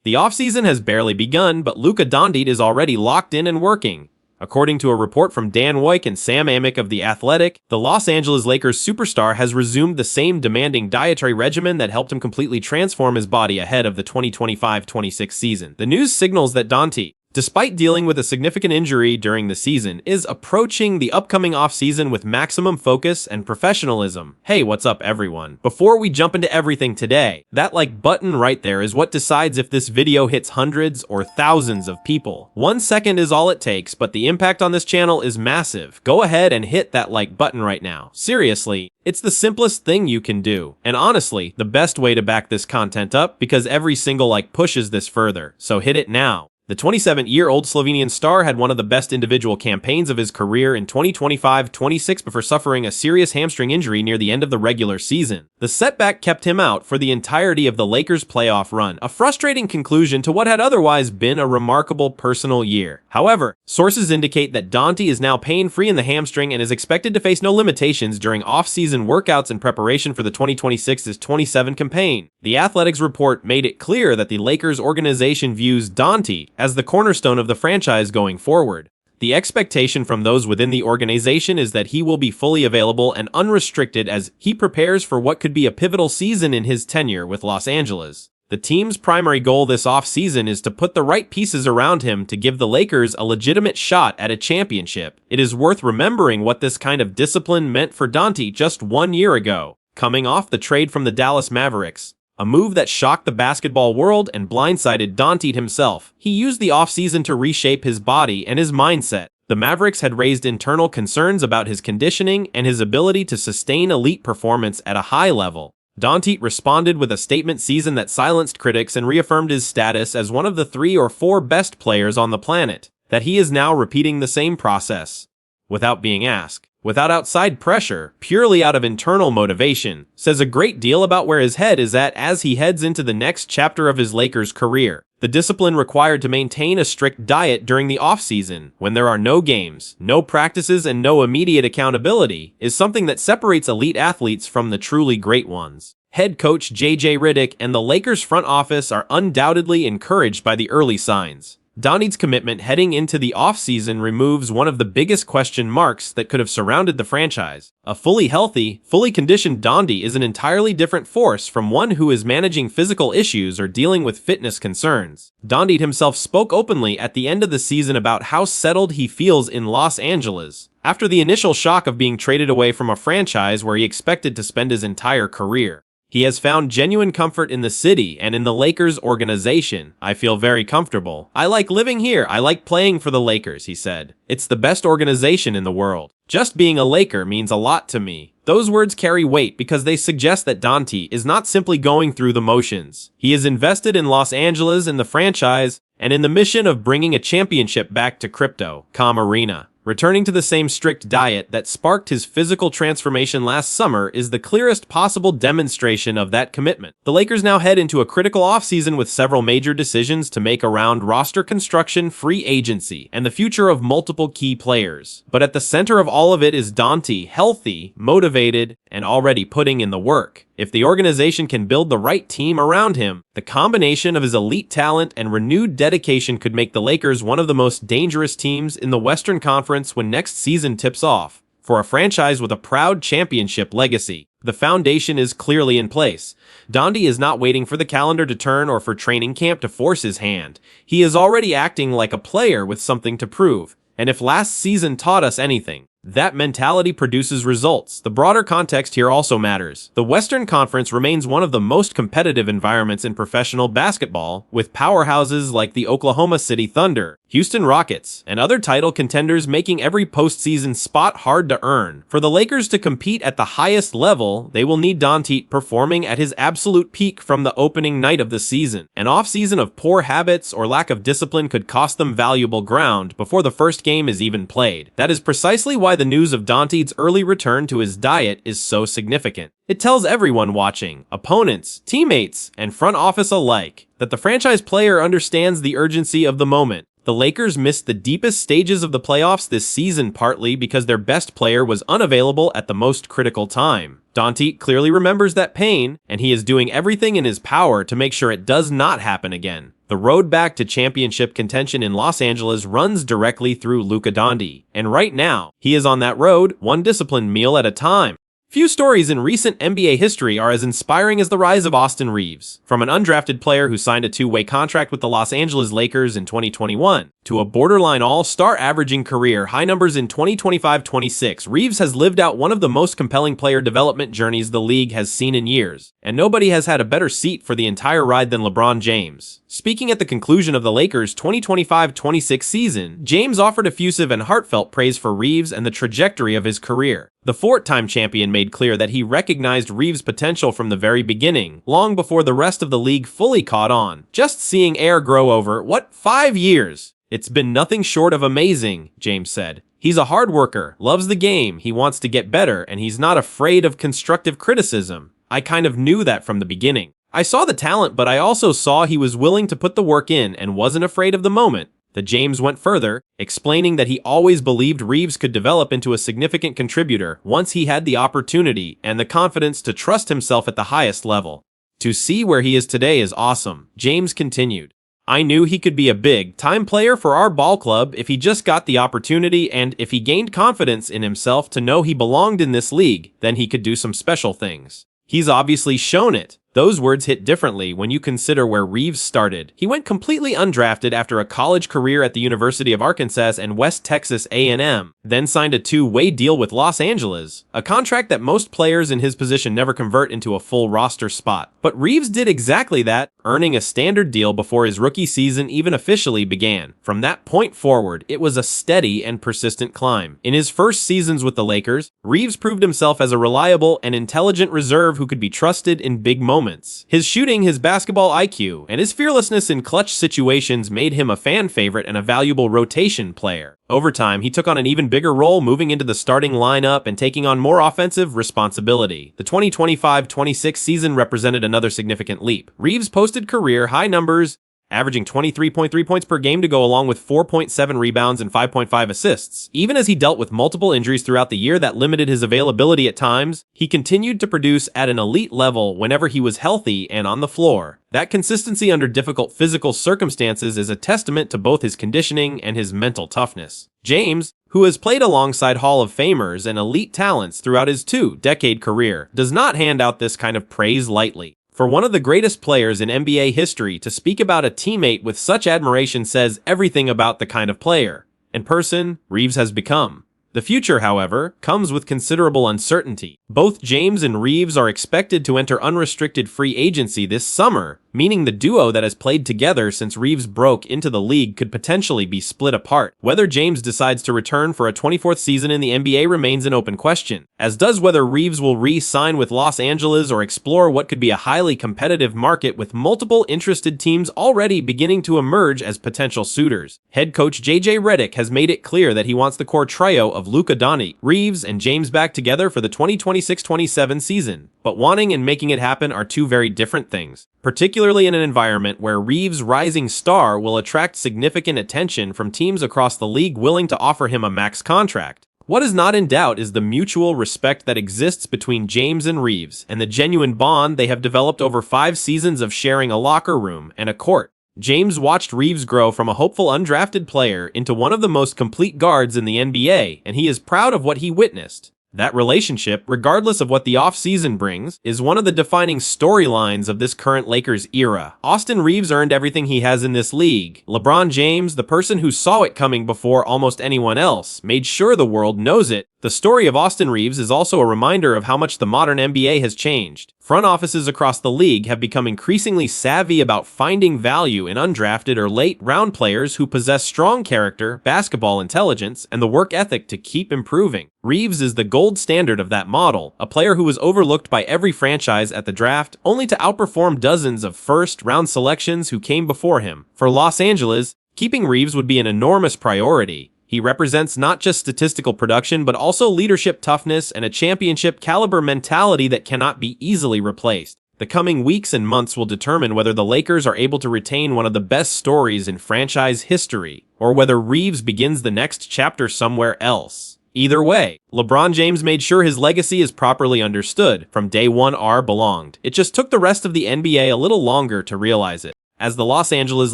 The offseason has barely begun, but Luka Doncic is already locked in and working. According to a report from Dan Woik and Sam Amick of The Athletic, the Los Angeles Lakers superstar has resumed the same demanding dietary regimen that helped him completely transform his body ahead of the 2025-26 season. The news signals that Doncic, despite dealing with a significant injury during the season, is approaching the upcoming offseason with maximum focus and professionalism. Hey, what's up everyone? Before we jump into everything today, that like button right there is what decides if this video hits hundreds or thousands of people. 1 second is all it takes, but the impact on this channel is massive. Go ahead and hit that like button right now. Seriously, it's the simplest thing you can do. And honestly, the best way to back this content up, because every single like pushes this further. So hit it now. The 27-year-old Slovenian star had one of the best individual campaigns of his career in 2025-26 before suffering a serious hamstring injury near the end of the regular season. The setback kept him out for the entirety of the Lakers' playoff run, a frustrating conclusion to what had otherwise been a remarkable personal year. However, sources indicate that Doncic is now pain-free in the hamstring and is expected to face no limitations during off-season workouts in preparation for the 2026-27 campaign. The Athletic's report made it clear that the Lakers organization views Doncic as the cornerstone of the franchise going forward. The expectation from those within the organization is that he will be fully available and unrestricted as he prepares for what could be a pivotal season in his tenure with Los Angeles. The team's primary goal this offseason is to put the right pieces around him to give the Lakers a legitimate shot at a championship. It is worth remembering what this kind of discipline meant for Doncic just 1 year ago, coming off the trade from the Dallas Mavericks. A move that shocked the basketball world and blindsided Doncic himself. He used the offseason to reshape his body and his mindset. The Mavericks had raised internal concerns about his conditioning and his ability to sustain elite performance at a high level. Doncic responded with a statement season that silenced critics and reaffirmed his status as one of the 3 or 4 best players on the planet, that he is now repeating the same process. Without being asked, without outside pressure, purely out of internal motivation, says a great deal about where his head is at as he heads into the next chapter of his Lakers career. The discipline required to maintain a strict diet during the offseason, when there are no games, no practices, and no immediate accountability, is something that separates elite athletes from the truly great ones. Head coach J.J. Redick and the Lakers front office are undoubtedly encouraged by the early signs. Doncic's commitment heading into the offseason removes one of the biggest question marks that could have surrounded the franchise. A fully healthy, fully conditioned Doncic is an entirely different force from one who is managing physical issues or dealing with fitness concerns. Doncic himself spoke openly at the end of the season about how settled he feels in Los Angeles, after the initial shock of being traded away from a franchise where he expected to spend his entire career. He has found genuine comfort in the city and in the Lakers organization. I feel very comfortable. I like living here. I like playing for the Lakers, he said. It's the best organization in the world. Just being a Laker means a lot to me. Those words carry weight because they suggest that Doncic is not simply going through the motions. He is invested in Los Angeles, in the franchise, and in the mission of bringing a championship back to Crypto.com Arena. Returning to the same strict diet that sparked his physical transformation last summer is the clearest possible demonstration of that commitment. The Lakers now head into a critical offseason with several major decisions to make around roster construction, free agency, and the future of multiple key players. But at the center of all of it is Doncic, healthy, motivated, and already putting in the work. If the organization can build the right team around him, the combination of his elite talent and renewed dedication could make the Lakers one of the most dangerous teams in the Western Conference when next season tips off. For a franchise with a proud championship legacy, the foundation is clearly in place. Doncic is not waiting for the calendar to turn or for training camp to force his hand. He is already acting like a player with something to prove. And if last season taught us anything, that mentality produces results. The broader context here also matters. The Western Conference remains one of the most competitive environments in professional basketball, with powerhouses like the Oklahoma City Thunder, Houston Rockets, and other title contenders making every postseason spot hard to earn. For the Lakers to compete at the highest level, they will need Doncic performing at his absolute peak from the opening night of the season. An offseason of poor habits or lack of discipline could cost them valuable ground before the first game is even played. That is precisely why the news of Doncic's early return to his diet is so significant. It tells everyone watching, opponents, teammates, and front office alike, that the franchise player understands the urgency of the moment. The Lakers missed the deepest stages of the playoffs this season partly because their best player was unavailable at the most critical time. Doncic clearly remembers that pain, and he is doing everything in his power to make sure it does not happen again. The road back to championship contention in Los Angeles runs directly through Luka Doncic, and right now, he is on that road, one disciplined meal at a time. Few stories in recent NBA history are as inspiring as the rise of Austin Reaves. From an undrafted player who signed a two-way contract with the Los Angeles Lakers in 2021, to a borderline all-star averaging career-high numbers in 2025-26, Reaves has lived out one of the most compelling player development journeys the league has seen in years, and nobody has had a better seat for the entire ride than LeBron James. Speaking at the conclusion of the Lakers' 2025-26 season, James offered effusive and heartfelt praise for Reaves and the trajectory of his career. The four-time champion made clear that he recognized Reaves' potential from the very beginning, long before the rest of the league fully caught on. Just seeing air grow over, 5 years? It's been nothing short of amazing, James said. He's a hard worker, loves the game, he wants to get better, and he's not afraid of constructive criticism. I kind of knew that from the beginning. I saw the talent, but I also saw he was willing to put the work in and wasn't afraid of the moment. The James went further, explaining that he always believed Reaves could develop into a significant contributor once he had the opportunity and the confidence to trust himself at the highest level. To see where he is today is awesome, James continued. I knew he could be a big-time player for our ball club if he just got the opportunity, and if he gained confidence in himself to know he belonged in this league, then he could do some special things. He's obviously shown it. Those words hit differently when you consider where Reaves started. He went completely undrafted after a college career at the University of Arkansas and West Texas A&M, then signed a two-way deal with Los Angeles, a contract that most players in his position never convert into a full roster spot. But Reaves did exactly that, earning a standard deal before his rookie season even officially began. From that point forward, it was a steady and persistent climb. In his first seasons with the Lakers, Reaves proved himself as a reliable and intelligent reserve who could be trusted in big moments. His shooting, his basketball IQ, and his fearlessness in clutch situations made him a fan favorite and a valuable rotation player. Over time, he took on an even bigger role, moving into the starting lineup and taking on more offensive responsibility. The 2025-26 season represented another significant leap. Reaves posted career-high numbers, averaging 23.3 points per game to go along with 4.7 rebounds and 5.5 assists. Even as he dealt with multiple injuries throughout the year that limited his availability at times, he continued to produce at an elite level whenever he was healthy and on the floor. That consistency under difficult physical circumstances is a testament to both his conditioning and his mental toughness. James, who has played alongside Hall of Famers and elite talents throughout his two-decade career, does not hand out this kind of praise lightly. For one of the greatest players in NBA history to speak about a teammate with such admiration says everything about the kind of player and person Reaves has become. The future, however, comes with considerable uncertainty. Both James and Reaves are expected to enter unrestricted free agency this summer, meaning the duo that has played together since Reaves broke into the league could potentially be split apart. Whether James decides to return for a 24th season in the NBA remains an open question, as does whether Reaves will re-sign with Los Angeles or explore what could be a highly competitive market with multiple interested teams already beginning to emerge as potential suitors. Head coach JJ Redick has made it clear that he wants the core trio of Luka Doncic, Reaves, and James back together for the 2026-27 season, but wanting and making it happen are two very different things, particularly in an environment where Reaves' rising star will attract significant attention from teams across the league willing to offer him a max contract. What is not in doubt is the mutual respect that exists between James and Reaves, and the genuine bond they have developed over 5 seasons of sharing a locker room and a court. James watched Reaves grow from a hopeful undrafted player into one of the most complete guards in the NBA, and he is proud of what he witnessed. That relationship, regardless of what the offseason brings, is one of the defining storylines of this current Lakers era. Austin Reaves earned everything he has in this league. LeBron James, the person who saw it coming before almost anyone else, made sure the world knows it. The story of Austin Reaves is also a reminder of how much the modern NBA has changed. Front offices across the league have become increasingly savvy about finding value in undrafted or late-round players who possess strong character, basketball intelligence, and the work ethic to keep improving. Reaves is the gold standard of that model, a player who was overlooked by every franchise at the draft, only to outperform dozens of first-round selections who came before him. For Los Angeles, keeping Reaves would be an enormous priority. He represents not just statistical production, but also leadership toughness and a championship-caliber mentality that cannot be easily replaced. The coming weeks and months will determine whether the Lakers are able to retain one of the best stories in franchise history, or whether Reaves begins the next chapter somewhere else. Either way, LeBron James made sure his legacy is properly understood. From day one, R belonged. It just took the rest of the NBA a little longer to realize it. As the Los Angeles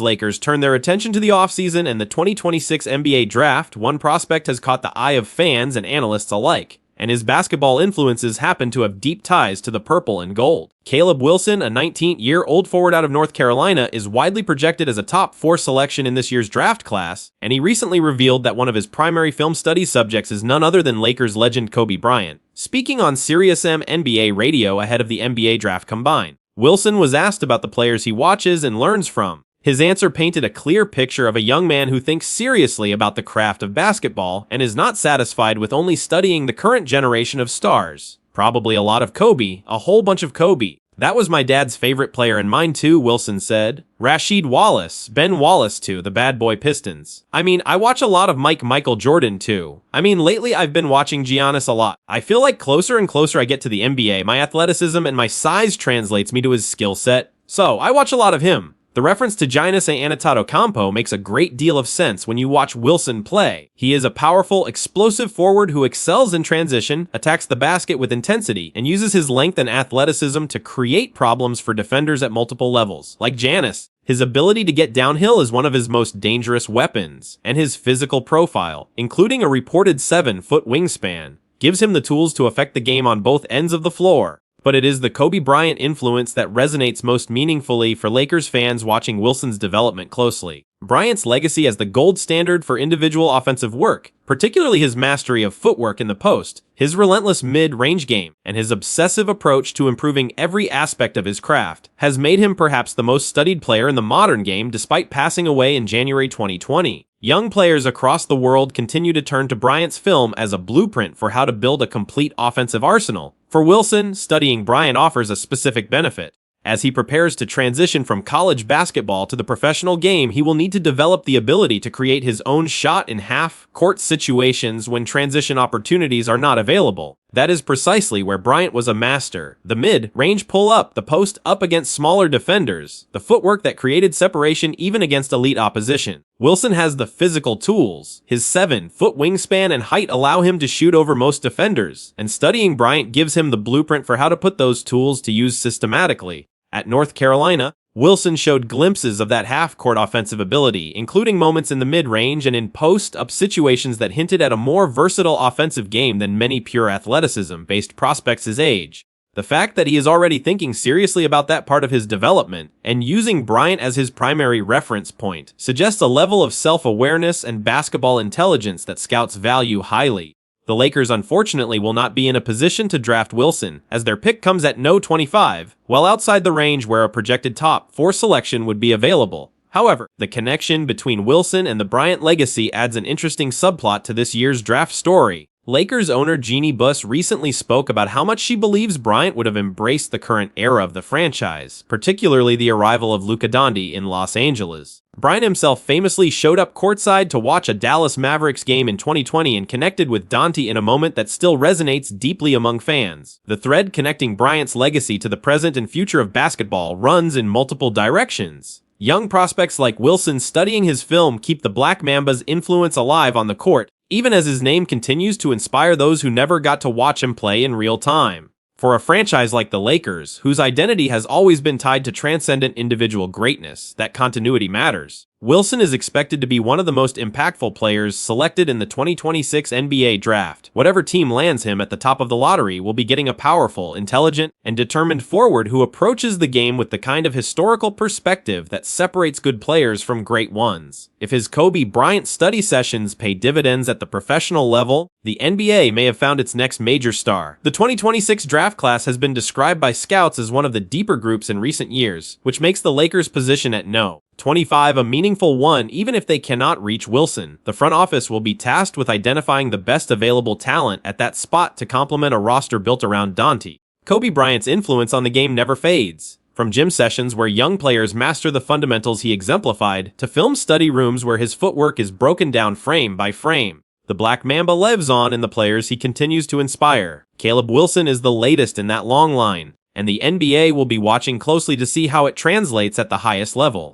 Lakers turn their attention to the offseason and the 2026 NBA draft, one prospect has caught the eye of fans and analysts alike, and his basketball influences happen to have deep ties to the purple and gold. Caleb Wilson, a 19-year-old forward out of North Carolina, is widely projected as a top 4 selection in this year's draft class, and he recently revealed that one of his primary film study subjects is none other than Lakers legend Kobe Bryant. Speaking on SiriusXM NBA radio ahead of the NBA draft combine, Wilson was asked about the players he watches and learns from. His answer painted a clear picture of a young man who thinks seriously about the craft of basketball and is not satisfied with only studying the current generation of stars. Probably a lot of Kobe, a whole bunch of Kobe. That was my dad's favorite player and mine too, Wilson said. Rasheed Wallace, Ben Wallace too, the bad boy Pistons. I mean, I watch a lot of Michael Jordan too. Lately I've been watching Giannis a lot. I feel like closer and closer I get to the NBA, my athleticism and my size translates me to his skill set. So, I watch a lot of him. The reference to Giannis Antetokounmpo makes a great deal of sense when you watch Wilson play. He is a powerful, explosive forward who excels in transition, attacks the basket with intensity, and uses his length and athleticism to create problems for defenders at multiple levels. Like Giannis, his ability to get downhill is one of his most dangerous weapons, and his physical profile, including a reported 7-foot wingspan, gives him the tools to affect the game on both ends of the floor. But it is the Kobe Bryant influence that resonates most meaningfully for Lakers fans watching Wilson's development closely. Bryant's legacy as the gold standard for individual offensive work, particularly his mastery of footwork in the post, his relentless mid-range game, and his obsessive approach to improving every aspect of his craft, has made him perhaps the most studied player in the modern game despite passing away in January 2020. Young players across the world continue to turn to Bryant's film as a blueprint for how to build a complete offensive arsenal. For Wilson, studying Bryant offers a specific benefit. As he prepares to transition from college basketball to the professional game, he will need to develop the ability to create his own shot in half-court situations when transition opportunities are not available. That is precisely where Bryant was a master. The mid-range pull-up, the post up against smaller defenders, the footwork that created separation even against elite opposition. Wilson has the physical tools. His 7-foot wingspan and height allow him to shoot over most defenders, and studying Bryant gives him the blueprint for how to put those tools to use systematically. At North Carolina, Wilson showed glimpses of that half-court offensive ability, including moments in the mid-range and in post-up situations that hinted at a more versatile offensive game than many pure athleticism-based prospects his age. The fact that he is already thinking seriously about that part of his development and using Bryant as his primary reference point suggests a level of self-awareness and basketball intelligence that scouts value highly. The Lakers unfortunately will not be in a position to draft Wilson, as their pick comes at no 25, well outside the range where a projected top 4 selection would be available. However, the connection between Wilson and the Bryant legacy adds an interesting subplot to this year's draft story. Lakers owner Jeannie Buss recently spoke about how much she believes Bryant would have embraced the current era of the franchise, particularly the arrival of Luka Doncic in Los Angeles. Bryant himself famously showed up courtside to watch a Dallas Mavericks game in 2020 and connected with Doncic in a moment that still resonates deeply among fans. The thread connecting Bryant's legacy to the present and future of basketball runs in multiple directions. Young prospects like Wilson studying his film keep the Black Mamba's influence alive on the court, even as his name continues to inspire those who never got to watch him play in real time. For a franchise like the Lakers, whose identity has always been tied to transcendent individual greatness, that continuity matters. Wilson is expected to be one of the most impactful players selected in the 2026 NBA draft. Whatever team lands him at the top of the lottery will be getting a powerful, intelligent, and determined forward who approaches the game with the kind of historical perspective that separates good players from great ones. If his Kobe Bryant study sessions pay dividends at the professional level, the NBA may have found its next major star. The 2026 draft class has been described by scouts as one of the deeper groups in recent years, which makes the Lakers' position at no. 25 a meaningful one even if they cannot reach Wilson. The front office will be tasked with identifying the best available talent at that spot to complement a roster built around Doncic. Kobe Bryant's influence on the game never fades. From gym sessions where young players master the fundamentals he exemplified, to film study rooms where his footwork is broken down frame by frame, the Black Mamba lives on in the players he continues to inspire. Caleb Wilson is the latest in that long line, and the NBA will be watching closely to see how it translates at the highest level.